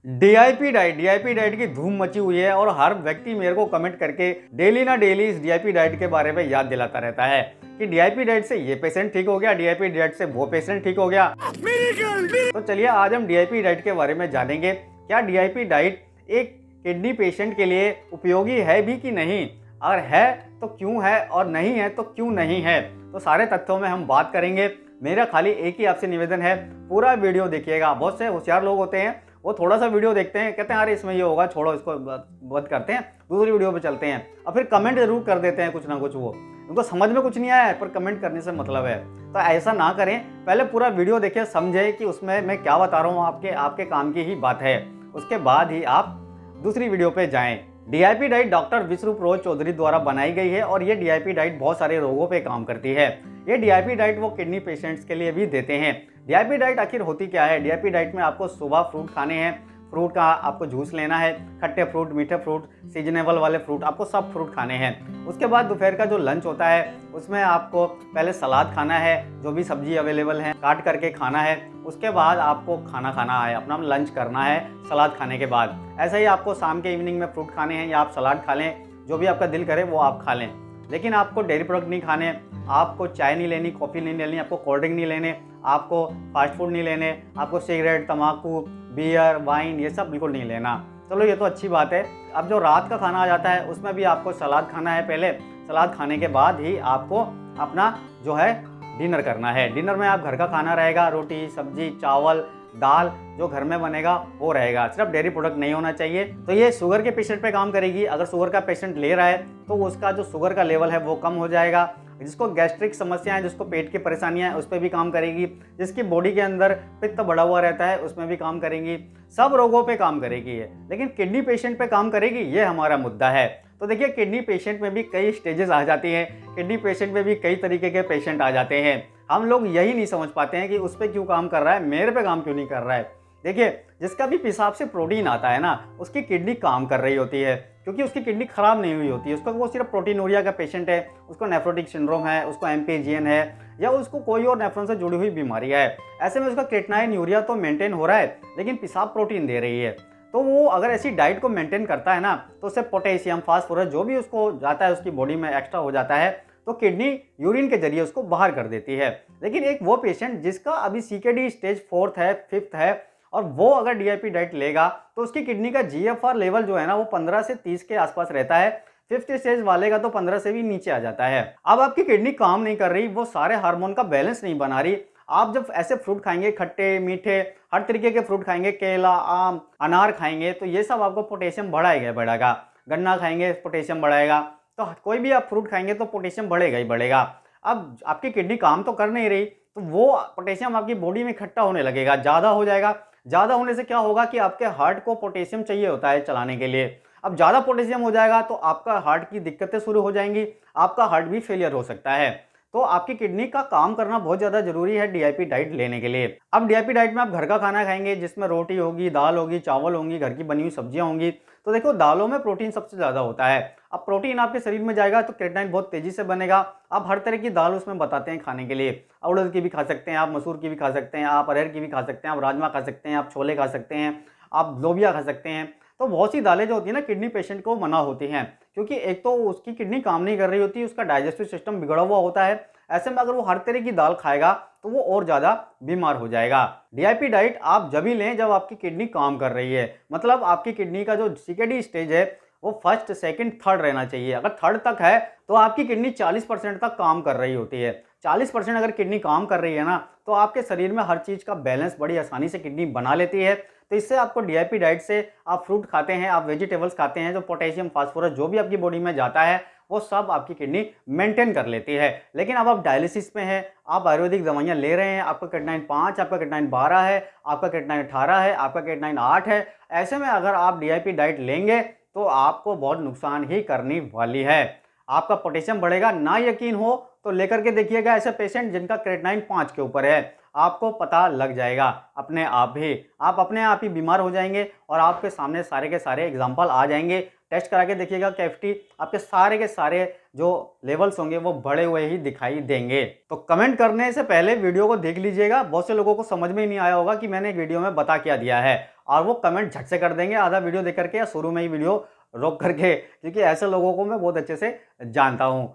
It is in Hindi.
डीआईपी डाइट की धूम मची हुई है और हर व्यक्ति मेरे को कमेंट करके डेली ना डेली इस डीआईपी डाइट के बारे में याद दिलाता रहता है कि डीआईपी डाइट से ये पेशेंट ठीक हो गया, डीआईपी डाइट से वो पेशेंट ठीक हो गया। तो चलिए आज हम डीआईपी डाइट के बारे में जानेंगे। क्या डीआईपी डाइट एक किडनी पेशेंट के लिए उपयोगी है भी कि नहीं, अगर है तो क्यों है और नहीं है तो क्यों नहीं है, तो सारे तथ्यों में हम बात करेंगे। मेरा खाली एक ही आपसे निवेदन है, पूरा वीडियो देखिएगा। बहुत से होशियार लोग होते हैं, वो थोड़ा सा वीडियो देखते हैं, कहते हैं अरे इसमें ये होगा, छोड़ो इसको, बंद करते हैं, दूसरी वीडियो पे चलते हैं, और फिर कमेंट जरूर कर देते हैं कुछ ना कुछ। वो उनको समझ में कुछ नहीं आया है पर कमेंट करने से मतलब है, तो ऐसा ना करें। पहले पूरा वीडियो देखिए, समझे कि उसमें मैं क्या बता रहा हूँ, आपके काम की ही बात है। उसके बाद ही आप दूसरी वीडियो पे जाएं। डीआईपी डाइट डॉक्टर विश्वप्रोज चौधरी द्वारा बनाई गई है और ये डीआईपी डाइट बहुत सारे रोगों पे काम करती है। ये डीआईपी डाइट वो किडनी पेशेंट्स के लिए भी देते हैं। डीआईपी डाइट आखिर होती क्या है? डीआईपी डाइट में आपको सुबह फ्रूट खाने हैं, फ्रूट का आपको जूस लेना है, खट्टे फ्रूट, मीठे फ्रूट, सीजनेबल वाले फ्रूट, आपको सब फ्रूट खाने हैं। उसके बाद दोपहर का जो लंच होता है उसमें आपको पहले सलाद खाना है, जो भी सब्जी अवेलेबल है काट करके खाना है। उसके बाद आपको खाना खाना है, अपना लंच करना है सलाद खाने के बाद। ऐसा ही आपको शाम के इवनिंग में फ्रूट खाने हैं या आप सलाद खा लें, जो भी आपका दिल करे वो आप खा लें। लेकिन आपको डेयरी प्रोडक्ट नहीं खाने, आपको चाय नहीं लेनी, कॉफ़ी नहीं लेनी, आपको कोल्ड ड्रिंक नहीं लेने, आपको फास्ट फूड नहीं लेने, आपको सिगरेट, तम्बाकू, बियर, वाइन ये सब बिल्कुल नहीं लेना। चलो ये तो अच्छी बात है। अब जो रात का खाना आ जाता है उसमें भी आपको सलाद खाना है पहले, सलाद खाने के बाद ही आपको अपना जो है डिनर करना है। डिनर में आप घर का खाना रहेगा, रोटी, सब्जी, चावल, दाल जो घर में बनेगा वो रहेगा, सिर्फ डेयरी प्रोडक्ट नहीं होना चाहिए। तो ये शुगर के पेशेंट पे काम करेगी। अगर शुगर का पेशेंट ले रहा है तो उसका जो शुगर का लेवल है वो कम हो जाएगा। जिसको गैस्ट्रिक समस्या है, जिसको पेट की परेशानियां हैं, उस पर भी काम करेगी। जिसकी बॉडी के अंदर पित्त बढ़ा हुआ रहता है उसमें भी काम करेंगी। सब रोगों पे काम करेगी ये, लेकिन किडनी पेशेंट पे काम करेगी, ये हमारा मुद्दा है। तो देखिए, किडनी पेशेंट में भी कई स्टेजेस आ जाती हैं, किडनी पेशेंट में भी कई तरीके के पेशेंट आ जाते हैं। हम लोग यही नहीं समझ पाते हैं कि उस पर क्यों काम कर रहा है, मेरे पे काम क्यों नहीं कर रहा है। देखिए, जिसका भी पेशाब से प्रोटीन आता है ना, उसकी किडनी काम कर रही होती है, क्योंकि उसकी किडनी खराब नहीं हुई होती है। उसका वो सिर्फ प्रोटीनूरिया का पेशेंट है, उसको नेफ्रोटिक सिंड्रोम है, उसको एमपीजीएन है, या उसको कोई और नेफ्रॉन से जुड़ी हुई बीमारी है। ऐसे में उसका क्रेटिनाइन यूरिया तो मेंटेन हो रहा है, लेकिन पेशाब प्रोटीन दे रही है। तो वो अगर ऐसी डाइट को मेंटेन करता है ना, तो उससे पोटेशियम, फास्फोरस जो भी उसको जाता है उसकी बॉडी में एक्स्ट्रा हो जाता है, तो किडनी यूरिन के जरिए उसको बाहर कर देती है। लेकिन एक वो पेशेंट जिसका अभी सीकेडी स्टेज 4th है, 5th है, और वो अगर डीआईपी डाइट लेगा तो उसकी किडनी का जीएफआर लेवल जो है ना वो 15 से 30 के आसपास रहता है। 5th स्टेज वाले का तो 15 से भी नीचे आ जाता है। अब आपकी किडनी काम नहीं कर रही, वो सारे हार्मोन का बैलेंस नहीं बना रही। आप जब ऐसे फ्रूट खाएंगे, खट्टे मीठे हर तरीके के फ्रूट खाएंगे, केला, आम, अनार खाएंगे, तो ये सब आपको पोटेशियम बढ़ाएगा। गन्ना खाएंगे पोटेशियम बढ़ाएगा, तो कोई भी आप फ्रूट खाएंगे तो पोटेशियम बढ़ेगा ही बढ़ेगा। अब आपकी किडनी काम तो कर नहीं रही, तो वो पोटेशियम आपकी बॉडी में इकट्ठा होने लगेगा, ज़्यादा हो जाएगा। ज़्यादा होने से क्या होगा कि आपके हार्ट को पोटेशियम चाहिए होता है चलाने के लिए। अब ज़्यादा पोटेशियम हो जाएगा तो आपका हार्ट की दिक्कतें शुरू हो जाएंगी, आपका हार्ट भी फेलियर हो सकता है। तो आपकी किडनी का काम करना बहुत ज़्यादा जरूरी है डीआईपी डाइट लेने के लिए। अब डीआईपी डाइट में आप घर का खाना खाएंगे, जिसमें रोटी होगी, दाल होगी, चावल होंगी, घर की बनी हुई सब्जियां होंगी। तो देखो, दालों में प्रोटीन सबसे ज़्यादा होता है। अब प्रोटीन आपके शरीर में जाएगा तो क्रेटिनाइन बहुत तेजी से बनेगा। आप हर तरह की दाल उसमें बताते हैं खाने के लिए। उड़द की भी खा सकते हैं आप, मसूर की भी खा सकते हैं आप, अरहर की भी खा सकते हैं आप, राजमा खा सकते हैं आप, छोले खा सकते हैं आप, लोबिया खा सकते हैं। तो बहुत सी दालें जो होती है ना, किडनी पेशेंट को मना होती हैं, क्योंकि एक तो उसकी किडनी काम नहीं कर रही होती, उसका डाइजेस्टिव सिस्टम बिगड़ा हुआ होता है। ऐसे में अगर वो हर तरह की दाल खाएगा तो वो और ज़्यादा बीमार हो जाएगा। डीआईपी डाइट आप जब ही लें जब आपकी किडनी काम कर रही है, मतलब आपकी किडनी का जो सीकेडी स्टेज है वो 1st, 2nd, 3rd रहना चाहिए। अगर 3rd तक है तो आपकी किडनी 40% तक काम कर रही होती है। 40% अगर किडनी काम कर रही है ना, तो आपके शरीर में हर चीज़ का बैलेंस बड़ी आसानी से किडनी बना लेती है। तो इससे आपको डीआईपी डाइट से, आप फ्रूट खाते हैं, आप वेजिटेबल्स खाते हैं, जो पोटेशियम, फास्फोरस जो भी आपकी बॉडी में जाता है वो सब आपकी किडनी मेंटेन कर लेती है। लेकिन अब आप डायलिसिस में हैं, आप आयुर्वेदिक दवाइयाँ ले रहे हैं, आपका क्रेटिनाइन 5, आपका क्रेटिनाइन 12 है, आपका क्रेटिनाइन 18 है, आपका क्रेटिनाइन 8 है। ऐसे में अगर आप डीआईपी डाइट लेंगे तो आपको बहुत नुकसान ही करनी वाली है। आपका पोटेशियम बढ़ेगा, ना यकीन हो तो लेकर के देखिएगा ऐसे पेशेंट जिनका क्रेटिनाइन 5 के ऊपर है, आपको पता लग जाएगा अपने आप ही। आप अपने आप ही बीमार हो जाएंगे और आपके सामने सारे के सारे एग्जाम्पल आ जाएंगे। टेस्ट करा के देखिएगा कैफिटी, आपके सारे के सारे जो लेवल्स होंगे वो बढ़े हुए ही दिखाई देंगे। तो कमेंट करने से पहले वीडियो को देख लीजिएगा। बहुत से लोगों को समझ में ही नहीं आया होगा कि मैंने वीडियो में बता क्या दिया है। और वो कमेंट झट से कर देंगे आधा वीडियो देख करके या शुरू में ही वीडियो रोक करके, क्योंकि ऐसे लोगों को मैं बहुत अच्छे से जानता हूँ।